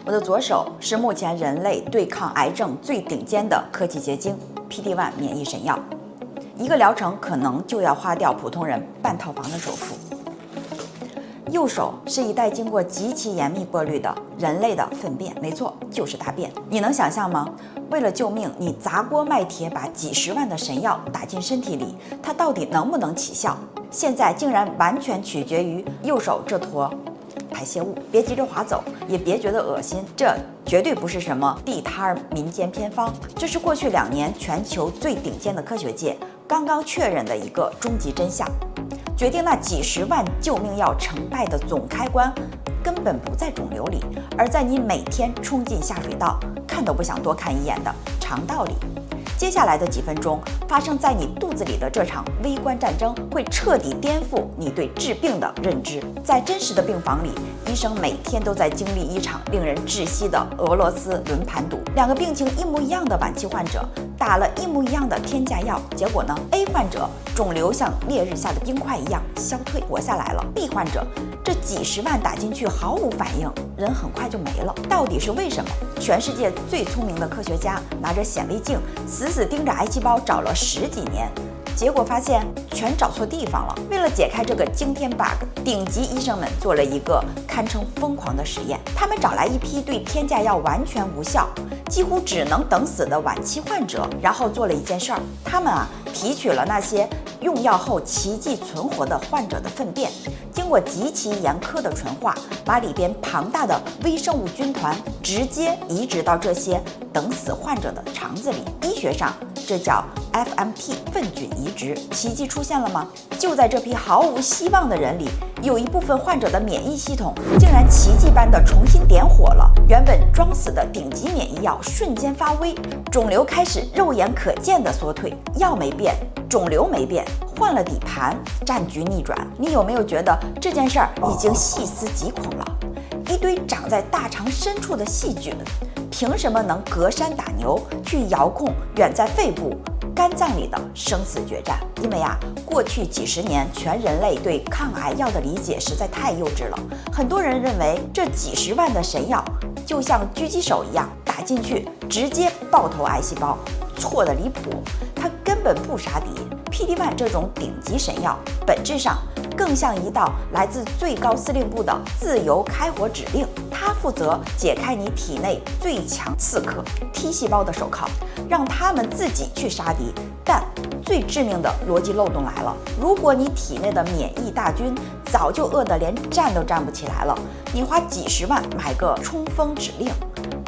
我的左手是目前人类对抗癌症最顶尖的科技结晶 PD-1 免疫神药，一个疗程可能就要花掉普通人半套房的首付。右手是一袋经过极其严密过滤的人类的粪便，没错，就是大便。你能想象吗？为了救命，你砸锅卖铁把几十万的神药打进身体里，它到底能不能起效？现在竟然完全取决于右手这坨排泄物。别急着划走，也别觉得恶心，这绝对不是什么地摊民间偏方，这是过去2年全球最顶尖的科学界刚刚确认的一个终极真相。决定那几十万救命药成败的总开关，根本不在肿瘤里，而在你每天冲进下水道，看都不想多看一眼的肠道里。接下来的几分钟，发生在你肚子里的这场微观战争，会彻底颠覆你对治病的认知。在真实的病房里，医生每天都在经历一场令人窒息的俄罗斯轮盘赌。2个病情一模一样的晚期患者，打了一模一样的天价药，结果呢 ？A 患者肿瘤像烈日下的冰块一样消退活下来了 ，B 患者这几十万打进去毫无反应，人很快就没了。到底是为什么？全世界最聪明的科学家拿着显微镜死死盯着癌细胞找了10几年，结果发现全找错地方了。为了解开这个惊天 bug， 顶级医生们做了一个堪称疯狂的实验。他们找来一批对天价药完全无效、几乎只能等死的晚期患者，然后做了一件事儿，他们提取了那些用药后奇迹存活的患者的粪便，经过极其严苛的纯化，把里边庞大的微生物军团直接移植到这些等死患者的肠子里。医学上这叫 FMT 粪菌移植。奇迹出现了吗？就在这批毫无希望的人里，有一部分患者的免疫系统竟然奇迹般的重新点火了，原本装死的顶级免疫药瞬间发威，肿瘤开始肉眼可见的缩退，药没变，肿瘤没变，换了底盘，战局逆转。你有没有觉得这件事儿已经细思极恐了？一堆长在大肠深处的细菌，凭什么能隔山打牛去遥控远在肺部、肝脏里的生死决战？因为过去几十年全人类对抗癌药的理解实在太幼稚了。很多人认为这几十万的神药就像狙击手一样打进去直接爆头癌细胞，错的离谱，它根本不杀敌。PD-1 这种顶级神药本质上更像一道来自最高司令部的自由开火指令，它负责解开你体内最强刺客 T 细胞的手铐，让他们自己去杀敌。但最致命的逻辑漏洞来了，如果你体内的免疫大军早就饿得连站都站不起来了，你花几十万买个冲锋指令，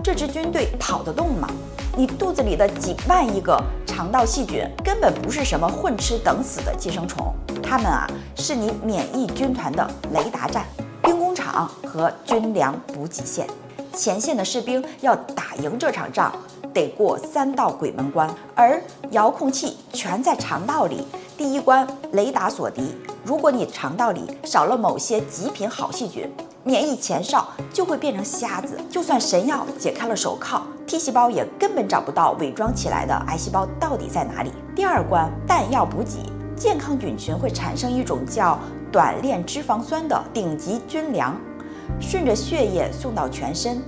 这支军队跑得动吗？你肚子里的几万亿个肠道细菌根本不是什么混吃等死的寄生虫，它们是你免疫军团的雷达站、兵工厂和军粮补给线。前线的士兵要打赢这场仗，得过3道鬼门关，而遥控器全在肠道里。第一关雷达锁敌，如果你肠道里少了某些极品好细菌，免疫前哨就会变成瞎子，就算神药解开了手铐，T 细胞也根本找不到伪装起来的癌细胞到底在哪里。第2关弹药补给，健康菌群会产生一种叫短链脂肪酸的顶级军粮，顺着血液送到全身。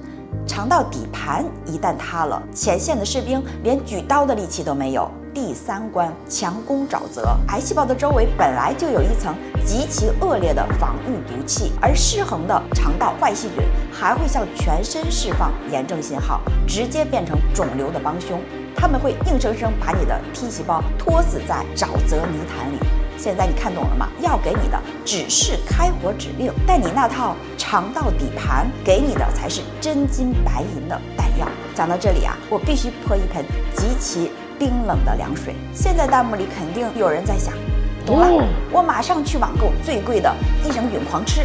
肠道底盘一旦塌了，前线的士兵连举刀的力气都没有。第3关强攻沼泽，癌细胞的周围本来就有一层极其恶劣的防御毒气，而失衡的肠道坏细菌还会向全身释放炎症信号，直接变成肿瘤的帮凶。他们会硬生生把你的 T 细胞拖死在沼泽泥潭里。现在你看懂了吗？要给你的只是开火指令，但你那套肠道底盘给你的才是真金白银的弹药。讲到这里我必须泼一盆极其冰冷的凉水。现在弹幕里肯定有人在想，懂了，我马上去网购最贵的益生菌狂吃。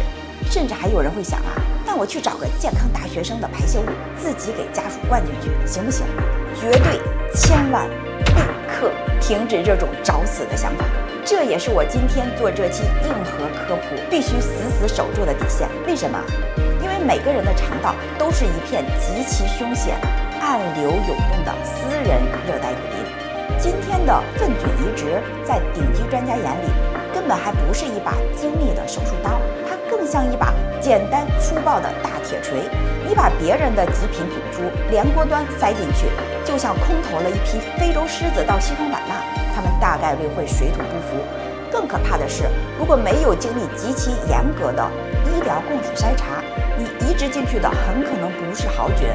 甚至还有人会想那我去找个健康大学生的排泄物自己给家属灌进去行不行？绝对千万立刻停止这种找死的想法。这也是我今天做这期硬核科普必须死死守住的底线。为什么？因为每个人的肠道都是一片极其凶险、暗流涌动的私人热带雨林。今天的粪菌移植，在顶级专家眼里，根本还不是一把精密的手术刀，它更像一把简单粗暴的大铁锤，你把别人的极品组猪连锅端塞进去，就像空投了一批非洲狮子到西双版纳，他们大概率会水土不服。更可怕的是，如果没有经历极其严格的医疗供体筛查，你移植进去的很可能不是豪菌，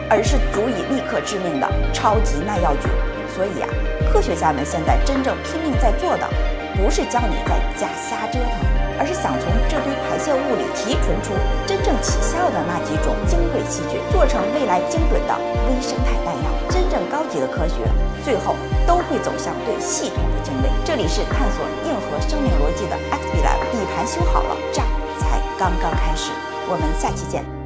而是足以立刻致命的超级耐药菌。所以啊，科学家们现在真正拼命在做的，不是教你在家瞎折腾，而是想从这堆排泄物里提纯出真正起效的那几种精贵细菌，做成未来精准的微生态弹药。真正高级的科学，最后都会走向对系统的精微。这里是探索硬核生命逻辑的 XB Lab， 底盘修好了，仗才刚刚开始。我们下期见。